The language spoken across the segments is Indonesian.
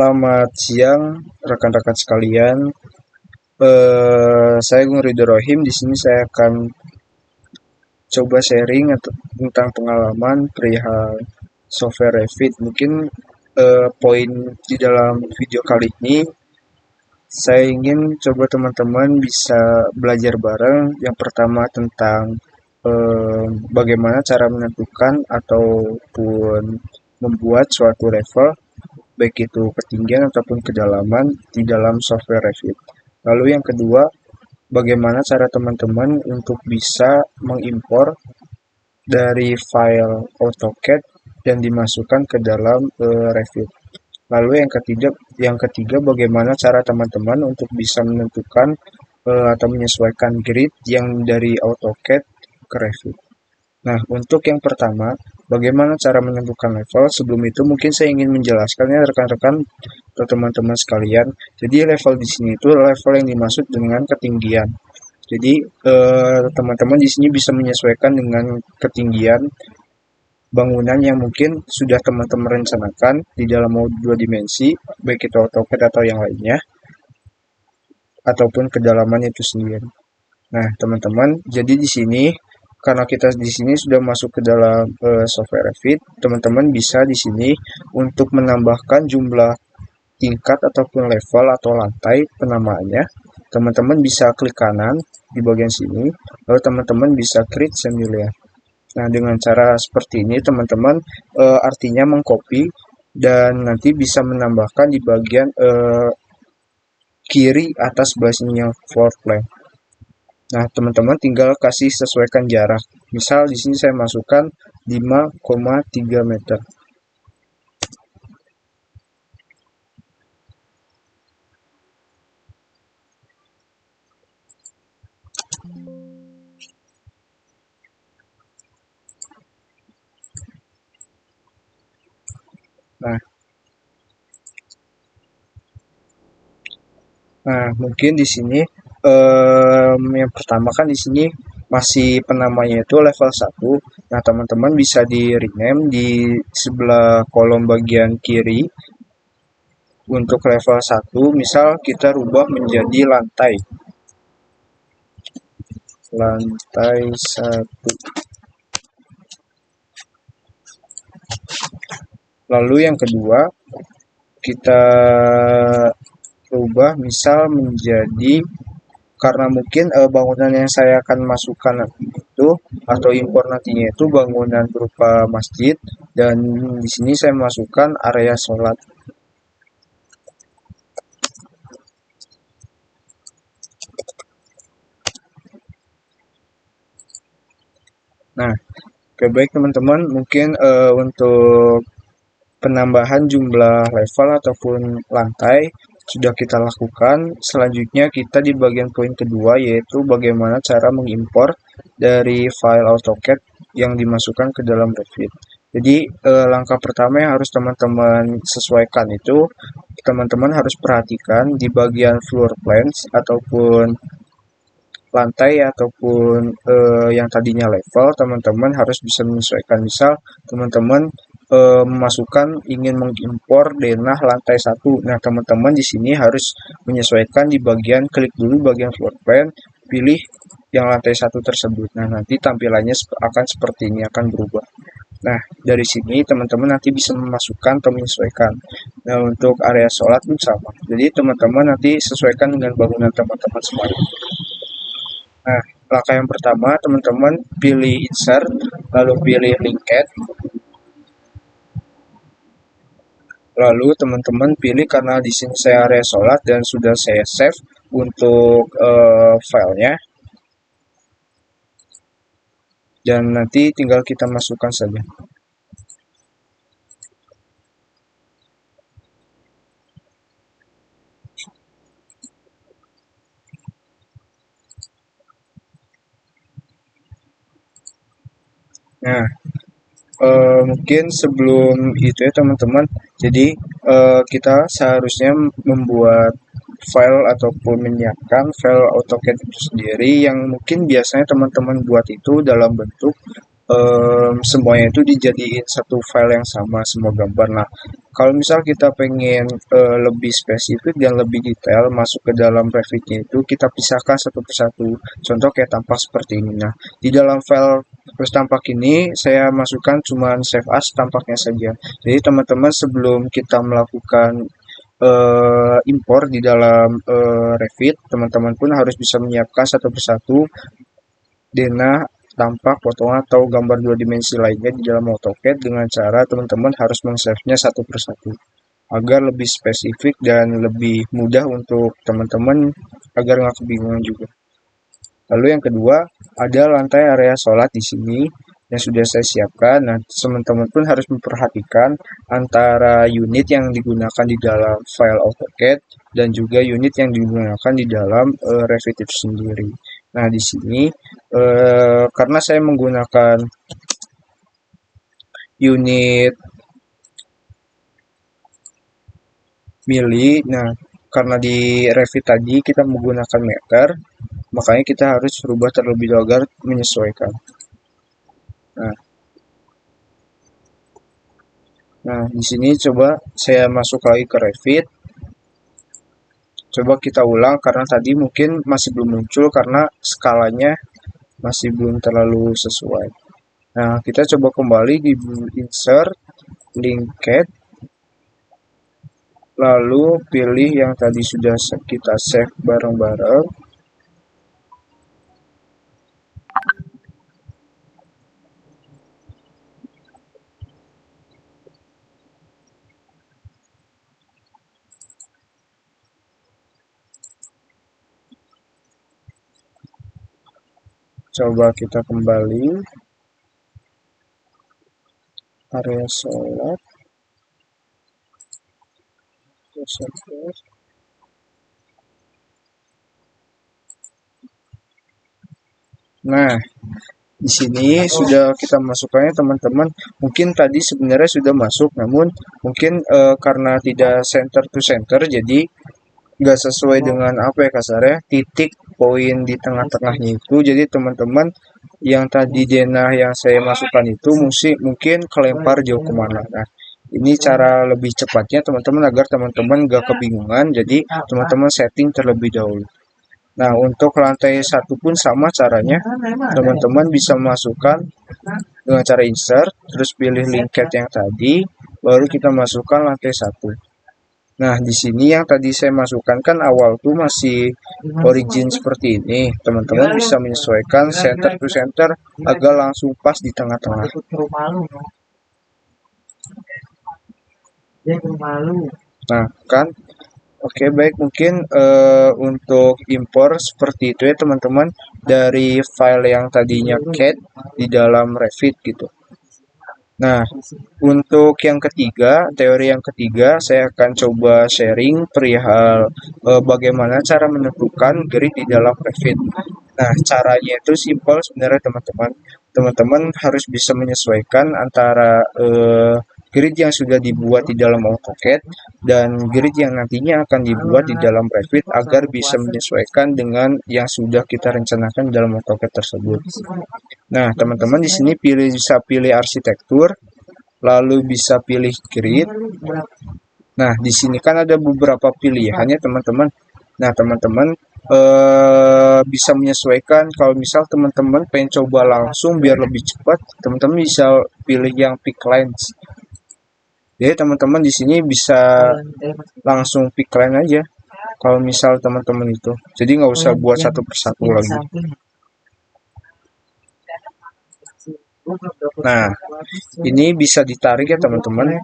Selamat siang rekan-rekan sekalian. Saya Gung Ridho Rohim. Di sini saya akan coba sharing tentang pengalaman perihal software Revit. Mungkin poin di dalam video kali ini saya ingin coba teman-teman bisa belajar bareng. Yang pertama tentang bagaimana cara menentukan ataupun membuat suatu level, baik itu ketinggian ataupun kedalaman di dalam software Revit. Lalu yang kedua, bagaimana cara teman-teman untuk bisa mengimpor dari file AutoCAD dan dimasukkan ke dalam Revit. Lalu yang ketiga, bagaimana cara teman-teman untuk bisa menentukan atau menyesuaikan grid yang dari AutoCAD ke Revit. Nah, untuk yang pertama, bagaimana cara menentukan level? Sebelum itu mungkin saya ingin menjelaskannya rekan-rekan atau teman-teman sekalian. Jadi level di sini itu level yang dimaksud dengan ketinggian. Jadi teman-teman di sini bisa menyesuaikan dengan ketinggian bangunan yang mungkin sudah teman-teman rencanakan di dalam mode 2 dimensi, baik itu AutoCAD atau yang lainnya, ataupun kedalaman itu sendiri. Nah, teman-teman, jadi di sini karena kita di sini sudah masuk ke dalam software Revit, teman-teman bisa di sini untuk menambahkan jumlah tingkat ataupun level atau lantai penamaannya. Teman-teman bisa klik kanan di bagian sini, lalu teman-teman bisa create semi-layer. Nah, dengan cara seperti ini teman-teman artinya mengcopy dan nanti bisa menambahkan di bagian kiri atas sebelah sini yang floor plan. Nah, teman-teman tinggal kasih sesuaikan jarak. Misal di sini saya masukkan 5,3 meter. Nah, mungkin di sini yang pertama kan di sini masih penamanya itu level 1. Nah, teman-teman bisa di rename di sebelah kolom bagian kiri untuk level 1. Misal kita rubah menjadi lantai 1. Lalu yang kedua kita rubah misal menjadi, karena mungkin bangunan yang saya akan masukkan itu atau impor nantinya itu bangunan berupa masjid, dan di sini saya masukkan area sholat. Nah, oke, baik teman-teman, mungkin untuk penambahan jumlah level ataupun lantai sudah kita lakukan. Selanjutnya kita di bagian poin kedua, yaitu bagaimana cara mengimpor dari file AutoCAD yang dimasukkan ke dalam Revit. Jadi langkah pertama yang harus teman-teman sesuaikan itu, teman-teman harus perhatikan di bagian floor plans ataupun lantai ataupun yang tadinya level, teman-teman harus bisa menyesuaikan. Misal teman-teman memasukkan ingin mengimpor denah lantai 1. Nah, teman-teman di sini harus menyesuaikan di bagian klik dulu bagian floor plan, pilih yang lantai 1 tersebut. Nah, nanti tampilannya akan seperti ini, akan berubah. Nah, dari sini teman-teman nanti bisa memasukkan atau menyesuaikan. Nah, untuk area sholat pun sama. Jadi teman-teman nanti sesuaikan dengan bangunan teman-teman semua. Nah, langkah yang pertama teman-teman pilih insert, lalu pilih linked. Lalu teman-teman pilih, karena di sini saya area sholat dan sudah saya save untuk filenya. Dan nanti tinggal kita masukkan saja. Nah, mungkin sebelum itu ya teman-teman, jadi kita seharusnya membuat file ataupun menyiapkan file AutoCAD itu sendiri, yang mungkin biasanya teman-teman buat itu dalam bentuk semuanya itu dijadiin satu file yang sama semua gambar. Nah, kalau misal kita pengen lebih spesifik dan lebih detail masuk ke dalam Revit-nya itu kita pisahkan satu persatu. Contoh kayak tampak seperti ini. Nah, di dalam file terus tampak ini saya masukkan cuman save as tampaknya saja. Jadi teman-teman sebelum kita melakukan impor di dalam Revit, teman-teman pun harus bisa menyiapkan satu persatu denah, tampak, potongan, atau gambar dua dimensi lainnya di dalam AutoCAD dengan cara teman-teman harus meng-save-nya satu persatu agar lebih spesifik dan lebih mudah untuk teman-teman agar nggak kebingungan juga. Lalu yang kedua, ada lantai area sholat di sini yang sudah saya siapkan. Nah, teman-teman pun harus memperhatikan antara unit yang digunakan di dalam file AutoCAD dan juga unit yang digunakan di dalam Revit itu sendiri. Nah, di sini karena saya menggunakan unit mili, nah karena di Revit tadi kita menggunakan meter, makanya kita harus berubah terlebih dahulu agar menyesuaikan. Nah, di sini coba saya masuk lagi ke Revit. Coba kita ulang karena tadi mungkin masih belum muncul karena skalanya masih belum terlalu sesuai. Nah, kita coba kembali di insert, linked, lalu pilih yang tadi sudah kita save bareng-bareng. Coba kita kembali area sholat. Nah, di sini sudah kita masukkannya teman-teman. Mungkin tadi sebenarnya sudah masuk, namun mungkin karena tidak center to center, jadi nggak sesuai dengan apa ya kasarnya titik poin di tengah-tengahnya itu. Jadi teman-teman yang tadi denah yang saya masukkan itu mungkin kelempar jauh kemana. Nah, ini cara lebih cepatnya teman-teman agar teman-teman nggak kebingungan. Jadi teman-teman setting terlebih dahulu. Nah, untuk lantai satu pun sama caranya. Teman-teman bisa masukkan dengan cara insert, terus pilih linked yang tadi, baru kita masukkan lantai satu. Nah, di sini yang tadi saya masukkan kan awal tuh masih origin seperti ini. Teman-teman bisa menyesuaikan center to center agar langsung pas di tengah-tengah. Nah, kan oke, baik, mungkin untuk impor seperti itu ya teman-teman dari file yang tadinya CAD di dalam Revit gitu. Nah, untuk yang ketiga, teori yang ketiga, saya akan coba sharing perihal bagaimana cara menentukan grid di dalam Revit. Nah, caranya itu simpel sebenarnya teman-teman. Teman-teman harus bisa menyesuaikan antara grid yang sudah dibuat di dalam AutoCAD dan grid yang nantinya akan dibuat di dalam Revit agar bisa menyesuaikan dengan yang sudah kita rencanakan dalam AutoCAD tersebut. Nah, teman-teman di sini bisa pilih arsitektur, lalu bisa pilih grid. Nah, di sini kan ada beberapa pilihannya, teman-teman. Nah, teman-teman bisa menyesuaikan. Kalau misal teman-teman pengen coba langsung biar lebih cepat, teman-teman bisa pilih yang pick lines. Jadi teman-teman di sini bisa langsung pick line aja. Kalau misal teman-teman itu, jadi nggak usah buat satu persatu lagi. Nah, ini bisa ditarik ya teman-teman.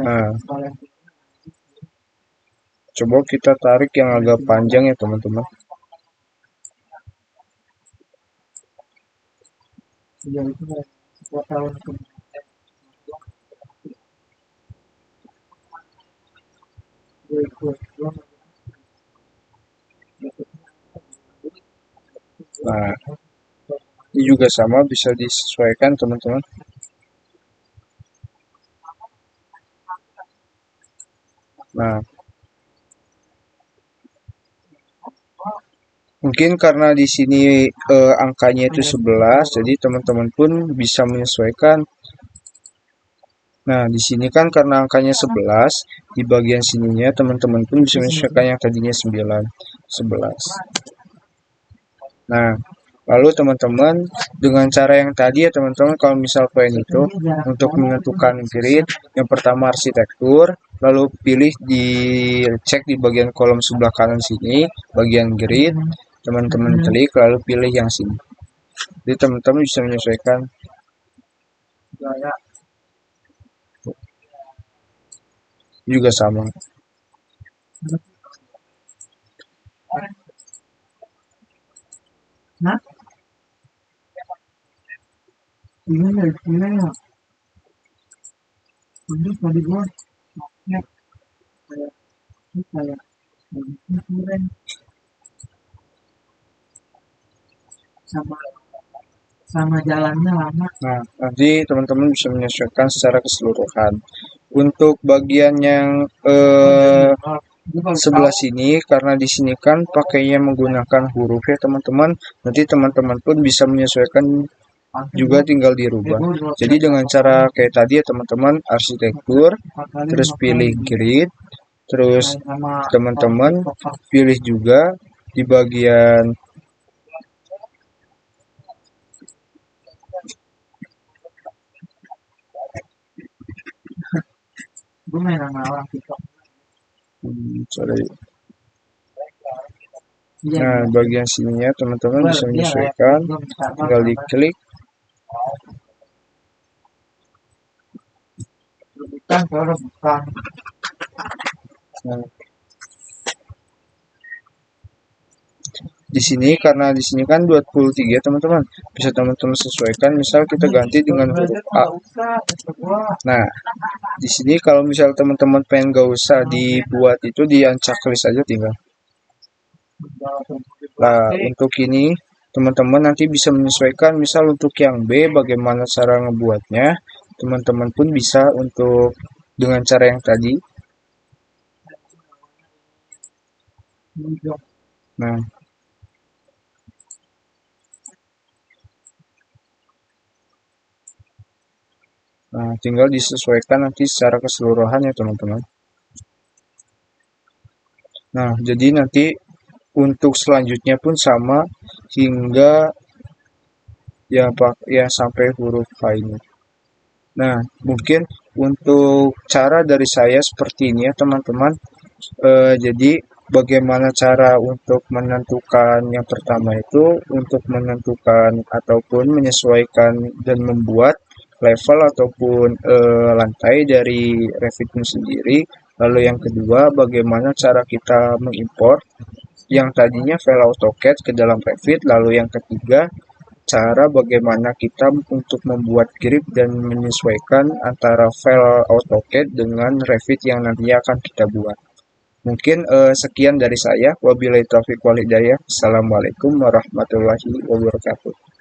Nah, coba kita tarik yang agak panjang ya teman-teman. Nah, ini juga sama bisa disesuaikan teman-teman. Nah, Mungkin karena di sini angkanya itu 11, jadi teman-teman pun bisa menyesuaikan. Nah, di sini kan karena angkanya 11, di bagian sininya teman-teman pun bisa menyesuaikan yang tadinya 9, 11. Nah, lalu teman-teman dengan cara yang tadi ya teman-teman, kalau misal poin itu untuk menentukan grid, yang pertama arsitektur, lalu pilih cek di bagian kolom sebelah kanan sini, bagian grid, teman-teman klik lalu pilih yang sini. Jadi teman-teman bisa menyesuaikan juga sama. Nah, gimana? Ini tadi gua kayak kayak keren sama sama jalannya lama. Nah, nanti teman-teman bisa menyesuaikan secara keseluruhan. Untuk bagian yang sebelah sini, karena di sini kan pakainya menggunakan huruf ya teman-teman, nanti teman-teman pun bisa menyesuaikan juga tinggal dirubah. Jadi dengan cara kayak tadi ya teman-teman, arsitektur, terus pilih grid, terus teman-teman pilih juga di bagian Gue main sama orang TikTok. sorry. Nah, bagian sininya teman-teman bisa menyesuaikan, tinggal diklik. Bukan. Nah, di sini karena di sini kan 23 teman-teman, bisa teman-teman sesuaikan, misal kita ganti dengan huruf A. Nah, di sini kalau misal teman-teman pengen gak usah dibuat itu, di-checklist aja tinggal. Nah, untuk ini teman-teman nanti bisa menyesuaikan, misal untuk yang B bagaimana cara ngebuatnya, teman-teman pun bisa untuk dengan cara yang tadi. Nah, tinggal disesuaikan nanti secara keseluruhan ya teman-teman. Nah, jadi nanti untuk selanjutnya pun sama hingga ya sampai huruf H ini. Nah, mungkin untuk cara dari saya seperti ini ya teman-teman. Jadi bagaimana cara untuk menentukan yang pertama itu untuk menentukan ataupun menyesuaikan dan membuat level ataupun lantai dari Revit sendiri. Lalu yang kedua, bagaimana cara kita mengimport yang tadinya file AutoCAD ke dalam Revit. Lalu yang ketiga, cara bagaimana kita untuk membuat grip dan menyesuaikan antara file AutoCAD dengan Revit yang nantinya akan kita buat. Mungkin sekian dari saya. Wabillahi taufiq wal hidayah. Assalamualaikum warahmatullahi wabarakatuh.